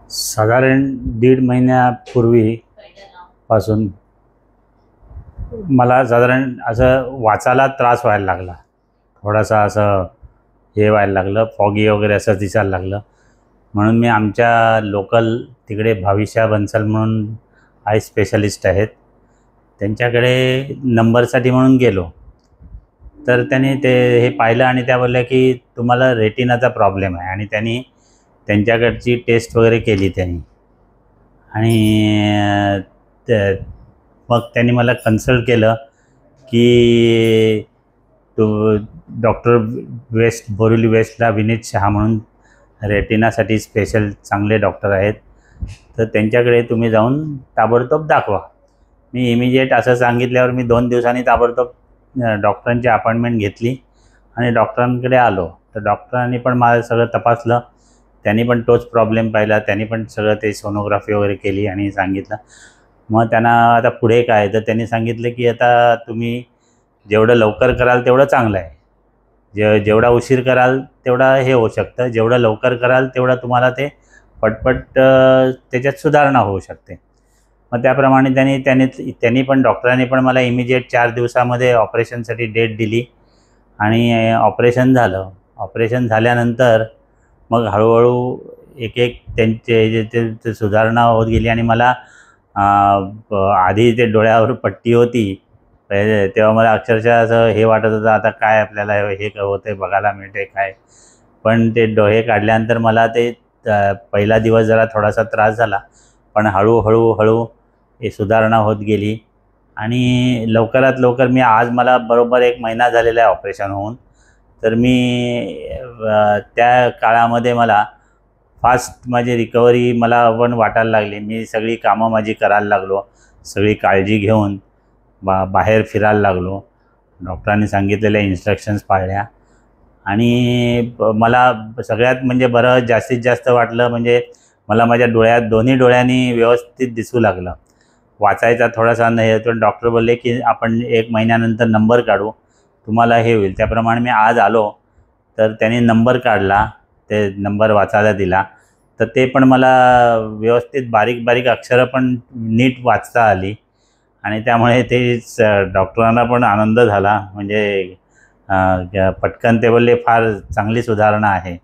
साधारण 1.5 महिन्यापूर्वीपासून मला साधारण असं वाचायला त्रास व्हायला लागला. थोडासा असं हे व्हायला लागलं, फॉगी वगैरे असं दिसायला लागलं. म्हणून मी आमच्या लोकल तिकडे भाविशा बन्सल म्हणून आय स्पेशलिस्ट आहेत, त्यांच्याकडे नंबरसाठी म्हणून गेलो. तर त्यांनी हे पाहिलं आणि त्या बोलल्या की तुम्हाला रेटिनाचा प्रॉब्लेम आहे. आणि त्यांच्याकडची टेस्ट वगैरे केली त्यांनी. आणि मग त्यांनी मला कन्सल्ट केलं की डॉक्टर बोरिवली वेस्टला विनीत शहा म्हणून रेटिनासाठी स्पेशल चांगले डॉक्टर आहेत, तर त्यांच्याकडे तुम्ही जाऊन ताबडतोब दाखवा. मी इमिजिएट असं सांगितल्यावर मी 2 दिवसांनी ताबडतोब डॉक्टरांची अपॉइंटमेंट घेतली आणि डॉक्टरांकडे आलो. तर डॉक्टरांनी पण मला सगळं तपासलं. त्यांनी पण तोच प्रॉब्लेम पाहिला. त्यांनी पण सगळं ते सोनोग्राफी वगैरे केली आणि सांगितलं. मग त्यांना आता पुढे काय, तर त्यांनी सांगितलं की आता तुम्ही जेवढं लवकर कराल तेवढं चांगलं आहे. जेवढा उशीर कराल तेवढा हे होऊ शकतं. जेवढं लवकर कराल तेवढं तुम्हाला ते पटपट त्याच्यात सुधारणा होऊ शकते. मग त्याप्रमाणे त्यांनी पण डॉक्टरांनी पण मला इमिजिएट 4 दिवसामध्ये ऑपरेशनसाठी डेट दिली आणि ऑपरेशन झालं. ऑपरेशन झाल्यानंतर मग हळूहळू एक त्यांचे सुधारणा होत गेली. आणि मला आधी ते डोळ्यावर पट्टी होती तेव्हा मला अक्षरशः असं हे वाटत होतं, आता काय आपल्याला हे होतं आहे, बघायला मिळते काय. पण ते डोळे काढल्यानंतर मला ते पहिला दिवस जरा थोडासा त्रास झाला, पण हळूहळू हे सुधारणा होत गेली. आणि लवकरात लवकर आज मला बरोबर 1 महिना झालेला आहे ऑपरेशन होऊन. तर मी त्या काळामध्ये मला फास्ट माझी रिकव्हरी मला पण वाटायला लागली. मी सगळी कामं माझी करायला लागलो, सगळी काळजी घेऊन बाहेर फिरायला लागलो. डॉक्टरांनी सांगितलेल्या इन्स्ट्रक्शन्स पाळल्या. आणि मला सगळ्यात म्हणजे बरं जास्तीत जास्त वाटलं म्हणजे मला माझ्या दोन्ही डोळ्यांनी व्यवस्थित दिसू लागलं. वाचायचा थोडासा नाही, तर डॉक्टर बोलले की आपण 1 महिन्यानंतर नंबर काढू, तुम्हाला हे होईल. त्याप्रमाणे मी आज आलो तर त्यांनी नंबर काढला, ते नंबर वाचायला दिला. तर ते पण मला व्यवस्थित बारीक अक्षरं पण नीट वाचता आली. आणि त्यामुळे ते डॉक्टरांना पण आनंद झाला. म्हणजे पटकन ते बोलले फार चांगली सुधारणा आहे.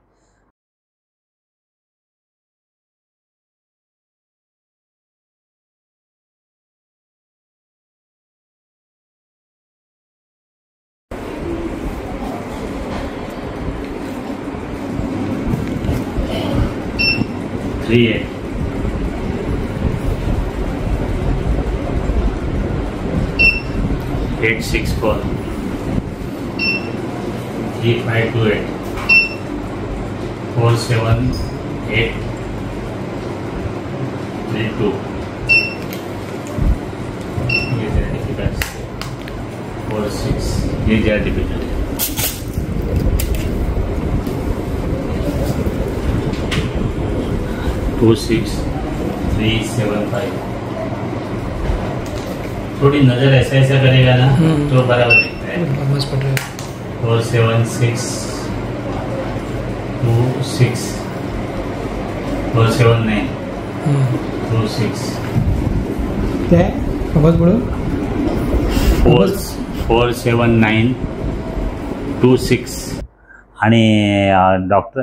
फ्री आहे. 864 3528 47832. ये सर्टिफिकेट 46 ये सर्टिफिकेट 26375. थोड़ी नज़र ऐसा करेगा ना तो बराबर दिखता है. 47626 479 26 क्या है आवाज बोलो. 47926. आणि डॉक्टर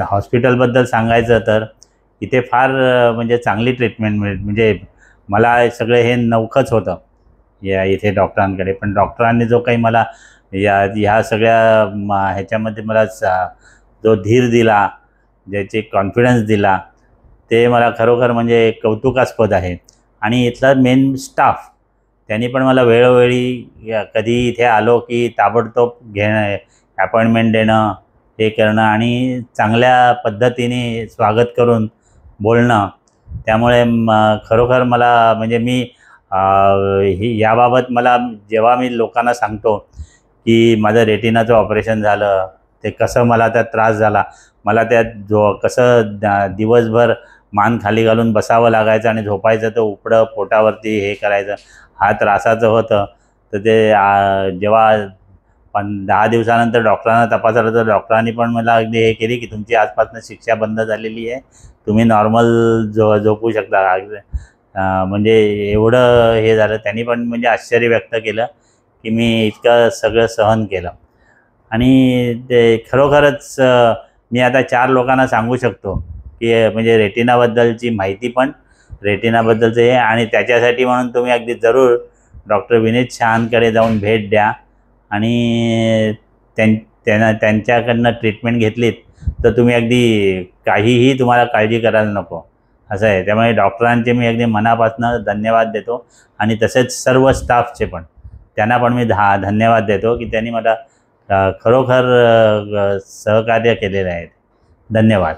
हॉस्पिटलबद्दल सांगायचं तर इथे फार म्हणजे चांगली ट्रीटमेंट म्हणजे मला सगळं हे नवखंच होतं इथे डॉक्टरांकडे. पण डॉक्टरांनी जो काही मला ह्या सगळ्या ह्याच्यामध्ये मला जो धीर दिला, ज्याचे कॉन्फिडन्स दिला, ते मला खरोखर म्हणजे कौतुकास्पद आहे. आणि इथला मेन स्टाफ त्यांनी पण मला वेळोवेळी कधी इथे आलो की ताबडतोब घेणं, अपॉइंटमेंट देणं, हे करणं आणि चांगल्या पद्धतीने स्वागत करून बोलणं. त्यामुळे खरोखर मला म्हणजे मी याबाबत मला जेव्हा मी लोकांना सांगतो की माझं रेटिनाचं ऑपरेशन झालं, ते कसं मला त्यात त्रास झाला, मला त्यात कसं दिवसभर मान खाली घालून बसावं लागायचं आणि झोपायचं तर उपडं पोटावरती हे करायचं, हा त्रासाचं होतं. तर ते जेव्हा 10 दिवसानंतर डॉक्टरांना तपासलं तर डॉक्टरांनी पण मला अगदी हे केली की तुमची आजपासून शिक्षा बंद झालेली आहे, तुम्ही नॉर्मल झोपू शकता. म्हणजे एवढं हे झालं. त्यांनी पण म्हणजे आश्चर्य व्यक्त केलं की मी इतकं सगळं सहन केलं. आणि ते खरोखरच मी आता 4 लोकांना सांगू शकतो की म्हणजे रेटिनाबद्दलची माहिती पण, रेटिनाबद्दलचं हे, आणि त्याच्यासाठी म्हणून तुम्ही अगदी जरूर डॉक्टर विनीत शहांकडे जाऊन भेट द्या आणि त्यांच्याकडनं ट्रीटमेंट घेतलीत तर तुम्ही अगदी काहीही तुम्हाला काळजी करायला नको असं आहे. त्यामुळे डॉक्टरांचे मी अगदी मनापासून धन्यवाद देतो आणि तसेच सर्व स्टाफचे पण, त्यांना पण मी धन्यवाद देतो की त्यांनी मला खरोखर सहकार्य केलेलं आहे. धन्यवाद.